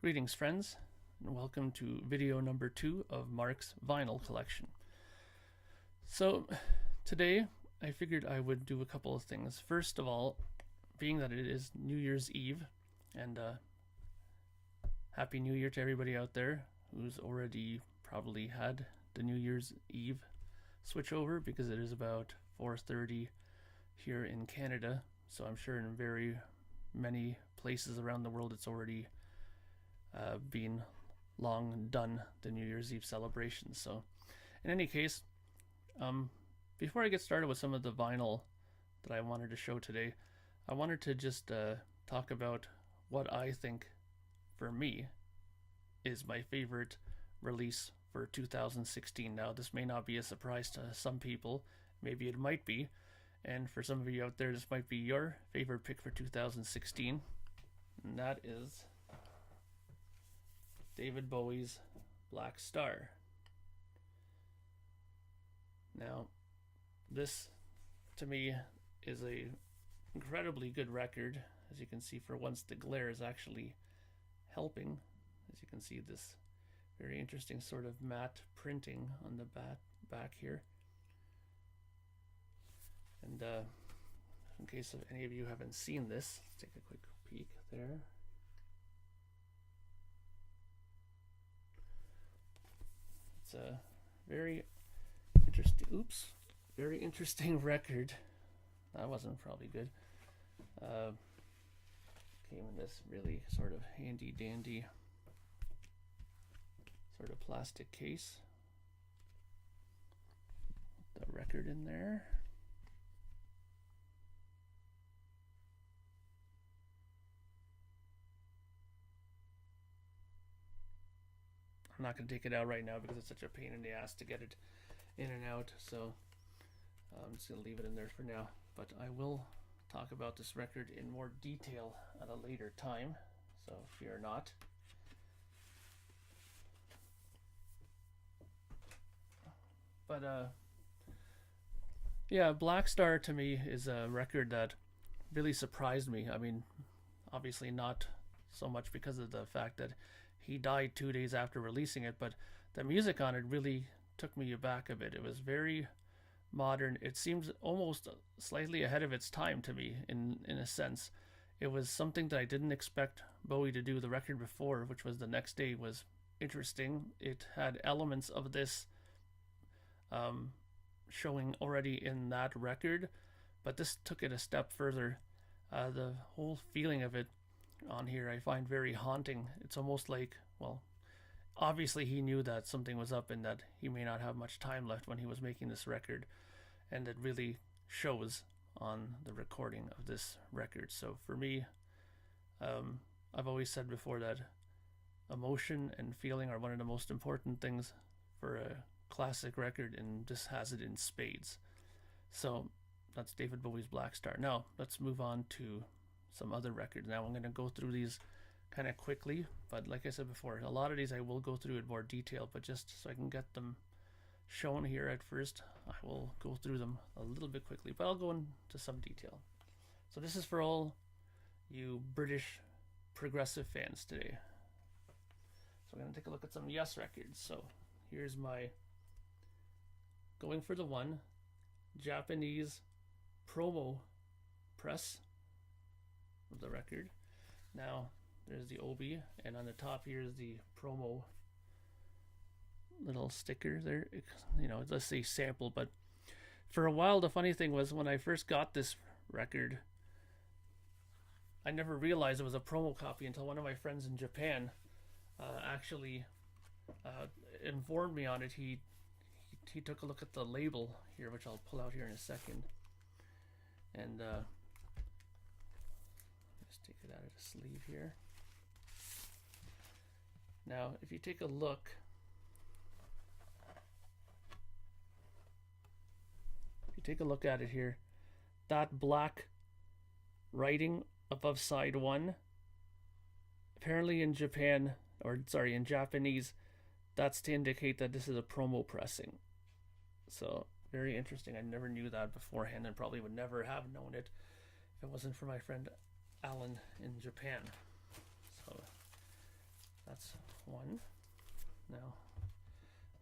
Greetings friends, and welcome to video number 2 of Mark's vinyl collection. So today I figured I would do a couple of things. First of all, being that it is New Year's Eve, and Happy New Year to everybody out there who's already probably had the New Year's Eve switch over, because it is about 4:30 here in Canada, so I'm sure in very many places around the world it's already been long done, the New Year's Eve celebrations. So in any case, before I get started with some of the vinyl that I wanted to show today, I wanted to just talk about what I think, for me, is my favorite release for 2016. Now, this may not be a surprise to some people, maybe it might be, and for some of you out there, this might be your favorite pick for 2016, and that is David Bowie's Black Star. Now, this to me is a incredibly good record. As you can see, for once the glare is actually helping. As you can see, this very interesting sort of matte printing on the back here. And in case of any of you haven't seen this, let's take a quick peek there. It's a very interesting record. That wasn't probably good. Came in this really sort of handy dandy sort of plastic case. Put the record in there. I'm not going to take it out right now because it's such a pain in the ass to get it in and out, so I'm just going to leave it in there for now. But I will talk about this record in more detail at a later time, so fear not. But yeah, Black Star to me is a record that really surprised me. I mean, obviously not so much because of the fact that he died 2 days after releasing it, but the music on it really took me aback a bit. It was very modern. It seems almost slightly ahead of its time to me, in a sense. It was something that I didn't expect Bowie to do. The record before, which was The Next Day, was interesting. It had elements of this showing already in that record, but this took it a step further. The whole feeling of it on here I find very haunting. It's almost like, well, obviously he knew that something was up and that he may not have much time left when he was making this record, and it really shows on the recording of this record. So for me, I've always said before that emotion and feeling are one of the most important things for a classic record, and this has it in spades. So that's David Bowie's Black Star. Now let's move on to some other records. Now I'm going to go through these kind of quickly, but like I said before, a lot of these I will go through in more detail, but just so I can get them shown here at first, I will go through them a little bit quickly, but I'll go into some detail. So this is for all you British progressive fans today. So we're going to take a look at some Yes records. So here's my going for the one Japanese promo press of the record. Now there's the obi, and on the top here is the promo little sticker there. You know, let's say sample, but for a while the funny thing was, when I first got this record, I never realized it was a promo copy until one of my friends in Japan actually informed me on it. He took a look at the label here, which I'll pull out here in a second, and take it out of the sleeve here. Now, if you take a look, at it here, that black writing above side 1, apparently in Japanese, that's to indicate that this is a promo pressing. So very interesting. I never knew that beforehand, and probably would never have known it if it wasn't for my friend Alan in Japan. So That's one. Now,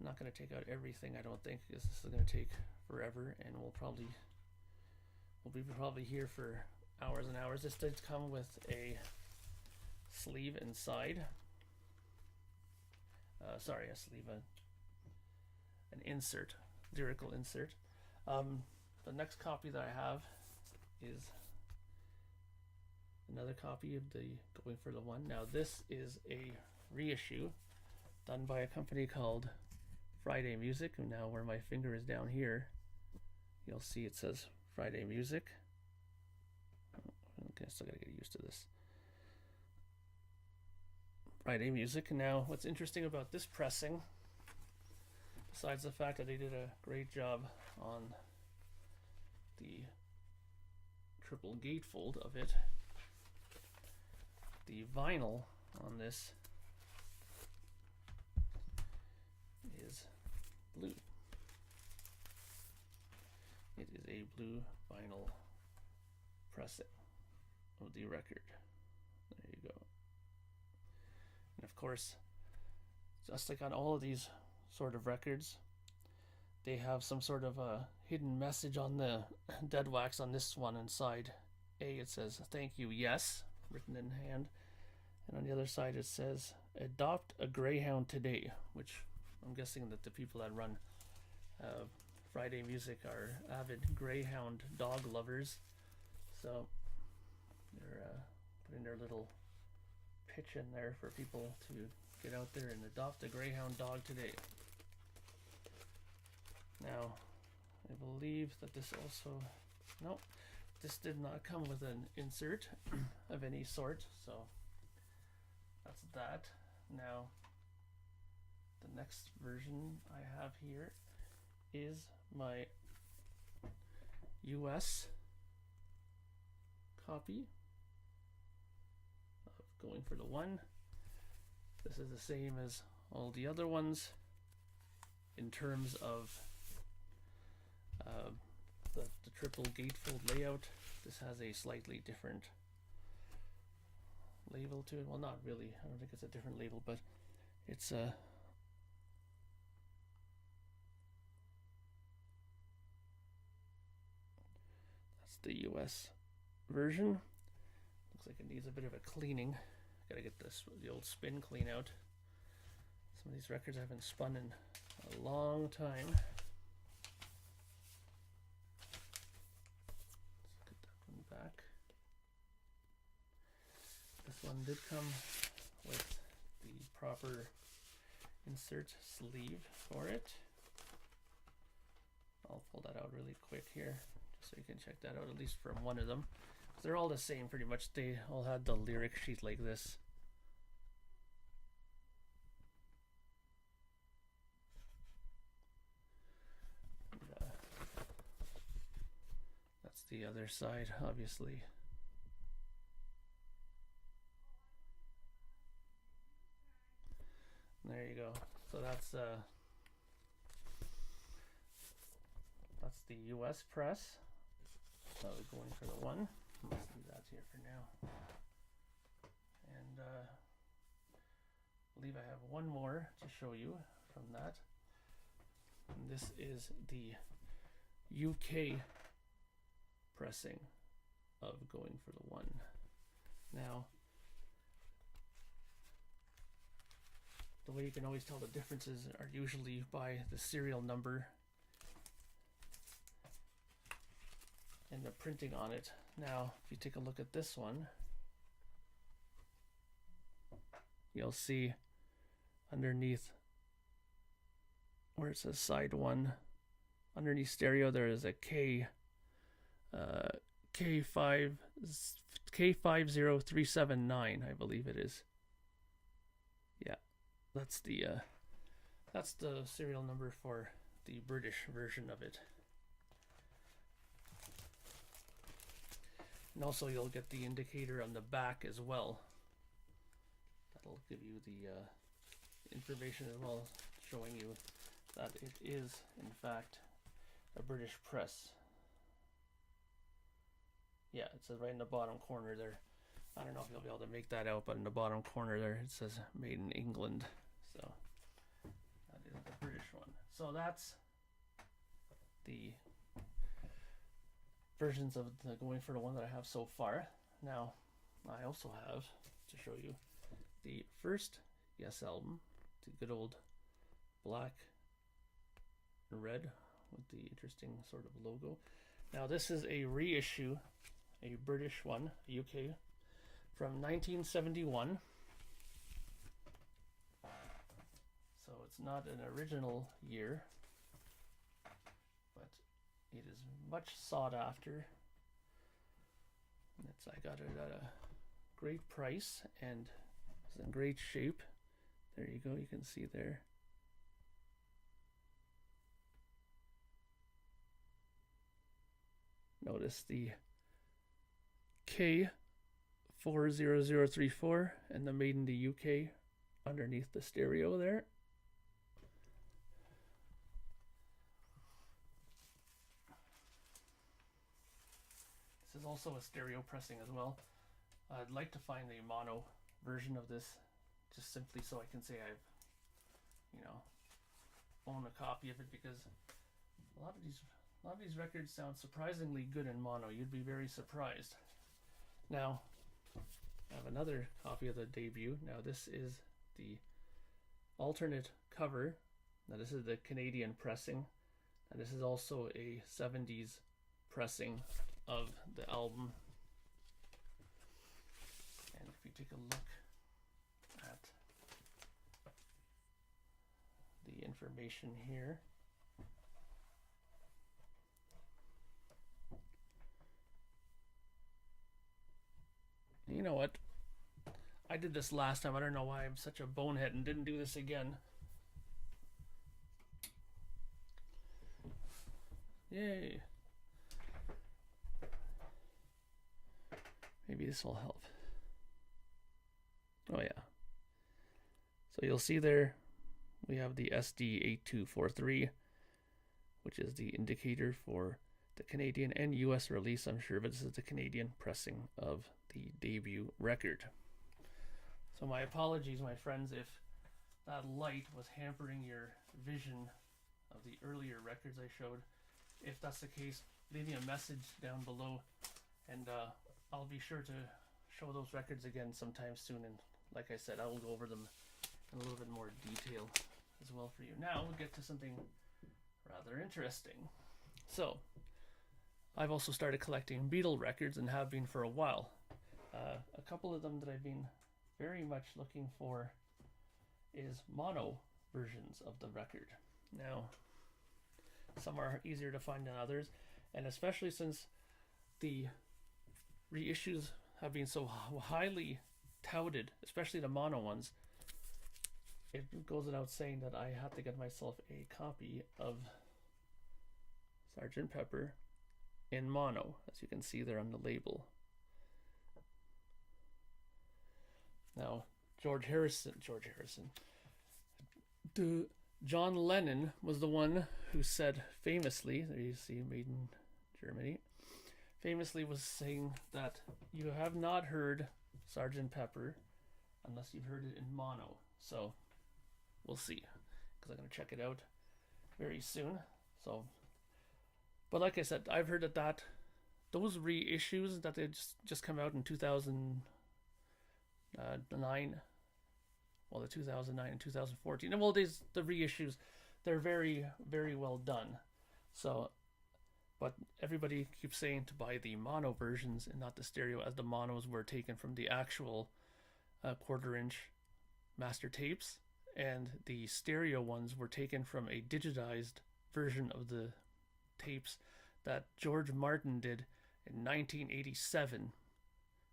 I'm not going to take out everything, I don't think, because this is going to take forever, and we'll be probably here for hours and hours. This did come with a sleeve inside. Sorry, a sleeve, an insert, lyrical insert. The next copy that I have is another copy of the Going for the One. Now this is a reissue done by a company called Friday Music, and now where my finger is down here, you'll see it says Friday Music. Okay, I still gotta get used to this. Friday Music. Now, what's interesting about this pressing, besides the fact that they did a great job on the triple gatefold of it, the vinyl on this is blue. It is a blue vinyl pressing of the record. There you go. And of course, just like on all of these sort of records, they have some sort of a hidden message on the dead wax. On this one inside A, it says "Thank you, yes," written in hand, and on the other side it says "Adopt a Greyhound today," which I'm guessing that the people that run Friday Music are avid greyhound dog lovers, so they're putting their little pitch in there for people to get out there and adopt a greyhound dog today. Now, I believe that this also, nope, this did not come with an insert of any sort, so that's that. Now, the next version I have here is my US copy of Going for the One. This is the same as all the other ones in terms of the triple gatefold layout. This has a slightly different label to it. Well, not really. I don't think it's a different label, but it's a that's the US version. Looks like it needs a bit of a cleaning. Gotta get the old spin clean out. Some of these records I haven't spun in a long time. Let's get that one back. This one did come with the proper insert sleeve for it. I'll pull that out really quick here, just so you can check that out, at least from one of them. They're all the same pretty much. They all had the lyric sheet like this. And, that's the other side, obviously. There you go. So that's the US press. So Going for the One. Let's do that here for now. And I believe I have one more to show you from that. And this is the UK pressing of Going for the One. Now, the way you can always tell the differences are usually by the serial number and the printing on it. Now, if you take a look at this one, you'll see underneath where it says side 1, underneath stereo, there is a K50379, I believe it is. Yeah, that's the serial number for the British version of it. And also you'll get the indicator on the back as well. That'll give you the information as well, showing you that it is in fact a British press. Yeah, it says right in the bottom corner there, I don't know if you'll be able to make that out, but in the bottom corner there it says made in England. So that is the British one. So that's the versions of the going for the one that I have so far. Now I also have to show you the first Yes album, the good old black and red with the interesting sort of logo. Now this is a reissue, a British one, UK, from 1971. So it's not an original year, but it is much sought after. I got it at a great price and it's in great shape. There you go, you can see there. Notice the K40034 and the made in the UK underneath the stereo there. This is also a stereo pressing as well. I'd like to find a mono version of this, just simply so I can say I've, own a copy of it, because a lot of these records sound surprisingly good in mono. You'd be very surprised. Now, I have another copy of the debut. Now this is the alternate cover. Now this is the Canadian pressing, and this is also a 70s pressing of the album. And if you take a look at the information here, you know what? I did this last time. I don't know why I'm such a bonehead and didn't do this again. Yay. Maybe this will help. Oh yeah. So you'll see there we have the SD8243, which is the indicator for the Canadian and US release, I'm sure, but this is the Canadian pressing of the debut record. So my apologies, my friends, if that light was hampering your vision of the earlier records I showed. If that's the case, leave me a message down below, and I'll be sure to show those records again sometime soon. And like I said, I will go over them in a little bit more detail as well for you. Now we'll get to something rather interesting. So I've also started collecting Beatle records and have been for a while. A couple of them that I've been very much looking for is mono versions of the record. Now, some are easier to find than others, and especially since the reissues have been so highly touted, especially the mono ones, it goes without saying that I have to get myself a copy of Sgt. Pepper in mono, as you can see there on the label. Now, John Lennon was the one who said famously, there you see made in Germany, famously was saying that you have not heard Sgt. Pepper unless you've heard it in mono. So we'll see, because I'm going to check it out very soon. So, but like I said, I've heard that those reissues that they just come out in 2009, well, the 2009 and 2014, and well, the reissues, they're very, very well done. So, but everybody keeps saying to buy the mono versions and not the stereo, as the monos were taken from the actual quarter-inch master tapes, and the stereo ones were taken from a digitized version of the tapes that George Martin did in 1987.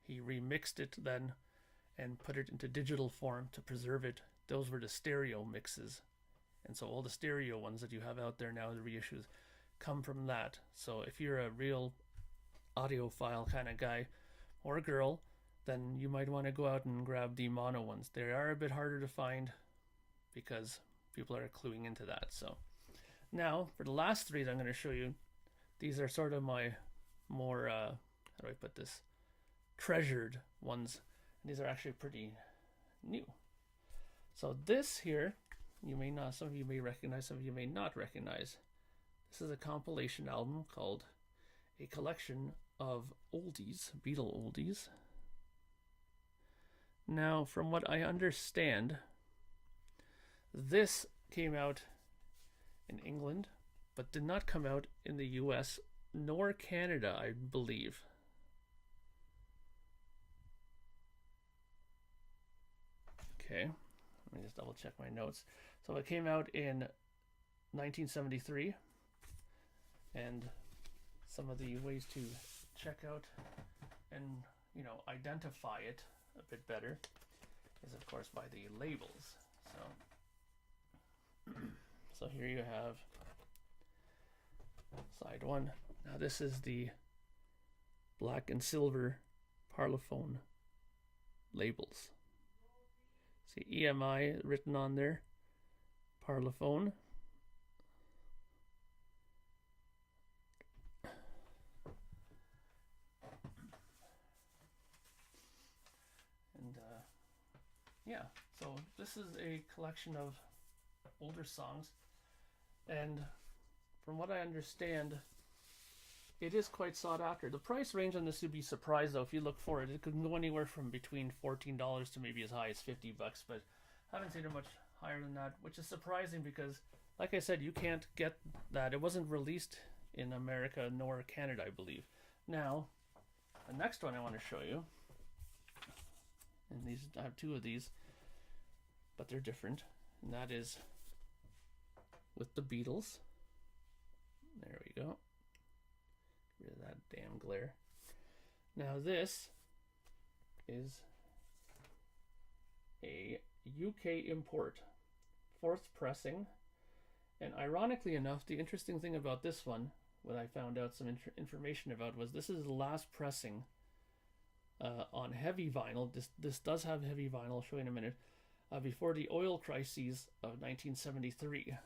He remixed it then and put it into digital form to preserve it. Those were the stereo mixes, and so all the stereo ones that you have out there now, the reissues, come from that. So if you're a real audiophile kind of guy or girl, then you might want to go out and grab the mono ones. They are a bit harder to find because people are cluing into that. So now for the last three that I'm going to show you, these are sort of my more how do I put this, treasured ones. And these are actually pretty new. So this here, you may not, some of you may recognize, some of you may not recognize. This is a compilation album called A Collection of Oldies, Beatle Oldies. Now, from what I understand, this came out in England, but did not come out in the US nor Canada, I believe. Okay, let me just double check my notes. So it came out in 1973, and some of the ways to check out and, you know, identify it a bit better is, of course, by the labels. So here you have side one. Now this is the black and silver Parlophone labels. See EMI written on there, Parlophone. And yeah, so this is a collection of older songs, and from what I understand, it is quite sought after. The price range on this, you'd be surprised though if you look for it. It could go anywhere from between $14 to maybe as high as $50, but I haven't seen it much higher than that, which is surprising because, like I said, you can't get that. It wasn't released in America nor Canada, I believe. Now, the next one I want to show you, and these, I have two of these, but they're different, and that is with the Beatles. There we go. Get rid of that damn glare. Now this is a UK import, 4th pressing, and ironically enough, the interesting thing about this one, what I found out some information about, was this is the last pressing on heavy vinyl. This does have heavy vinyl, I'll show you in a minute, before the oil crises of 1973.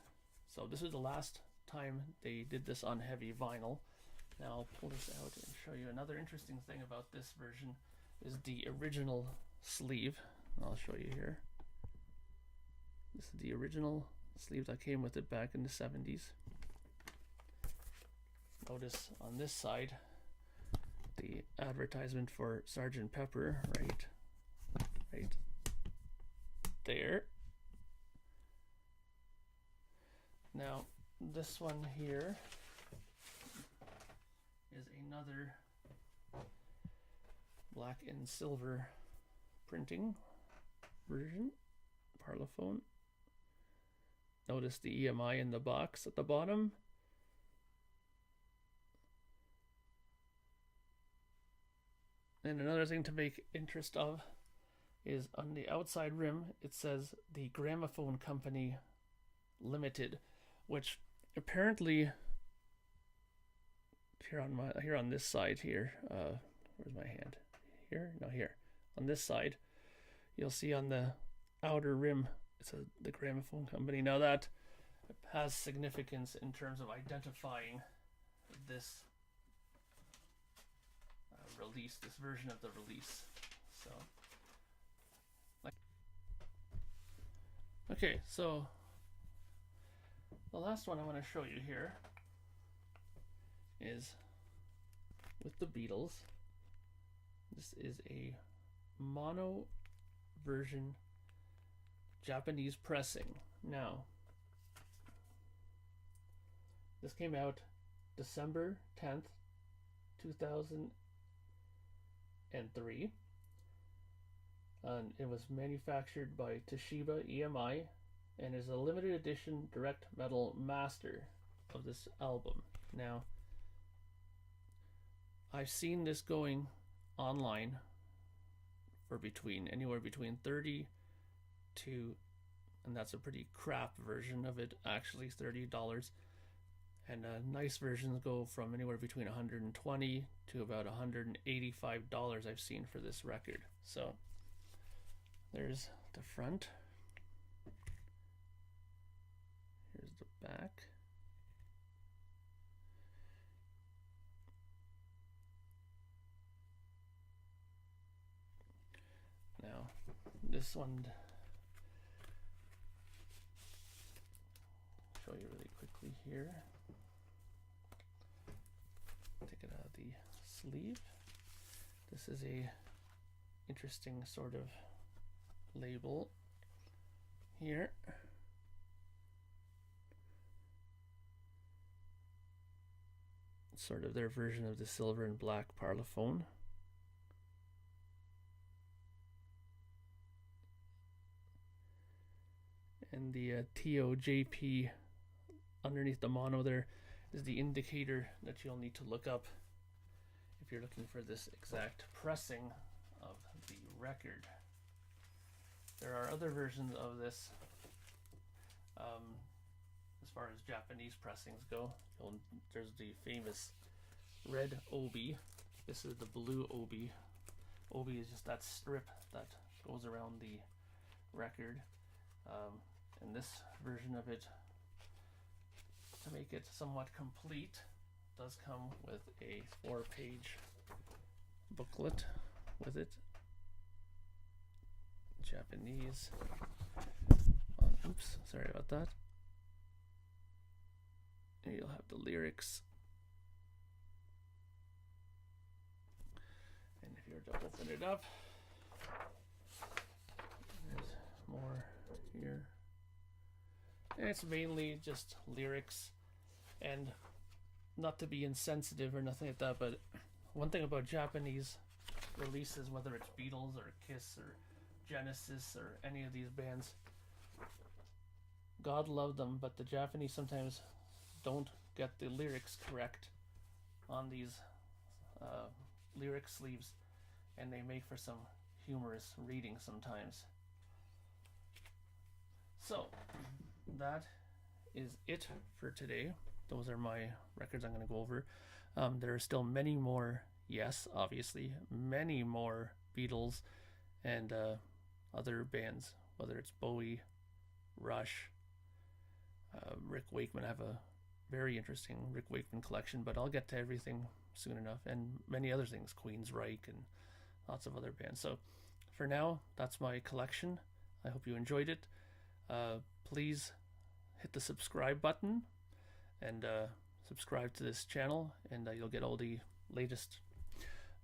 So this is the last time they did this on heavy vinyl. Now I'll pull this out and show you another interesting thing about this version is the original sleeve. I'll show you here. This is the original sleeve that came with it back in the 70s. Notice on this side the advertisement for Sgt. Pepper right there. Now this one here is another black and silver printing version, Parlophone. Notice the EMI in the box at the bottom. And another thing to make interest of is on the outside rim it says the Gramophone Company Limited, which apparently here on this side here, where's my hand? Here? No, here. On this side, you'll see on the outer rim it says the Gramophone Company. Now that has significance in terms of identifying this release, this version of the release. So, okay, so the last one I want to show you here is with the Beatles. This is a mono version Japanese pressing. Now, this came out December 10th, 2003. And it was manufactured by Toshiba EMI and is a limited edition direct metal master of this album. Now, I've seen this going online for anywhere between 30 to, and that's a pretty crap version of it, actually $30. And nice versions go from anywhere between $120 to about $185 I've seen for this record. So there's the front. Here's the back. Now, this one, show you really quickly here. Take it out of the sleeve. This is a interesting sort of label here. Sort of their version of the silver and black parlophone. And the TOJP underneath the mono there is the indicator that you'll need to look up if you're looking for this exact pressing of the record. There are other versions of this as far as Japanese pressings go. There's the famous red obi. This is the blue obi. Obi is just that strip that goes around the record. And this version of it, to make it somewhat complete, does come with a 4-page booklet with it. Japanese. Oops, sorry about that. And you'll have the lyrics. And if you were to open it up, there's more here. And it's mainly just lyrics, and not to be insensitive or nothing like that, but one thing about Japanese releases, whether it's Beatles or Kiss or Genesis or any of these bands, God love them, but the Japanese sometimes don't get the lyrics correct on these lyric sleeves, and they make for some humorous reading sometimes. So that is it for today. Those are my records I'm going to go over. There are still many more, yes, obviously, many more Beatles and other bands, whether it's Bowie, Rush, Rick Wakeman. I have a very interesting Rick Wakeman collection, but I'll get to everything soon enough, and many other things, Queensryche and lots of other bands. So for now, that's my collection. I hope you enjoyed it. Please hit the subscribe button and subscribe to this channel, and you'll get all the latest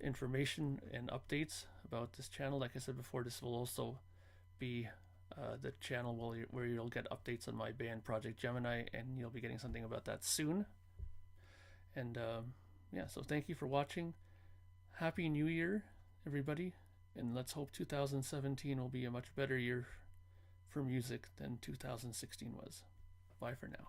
information and updates about this channel. Like I said before, this will also be the channel where you'll get updates on my band Projekt Gemineye, and you'll be getting something about that soon. And yeah, so thank you for watching. Happy New Year, everybody, and let's hope 2017 will be a much better year for music than 2016 was. Bye for now.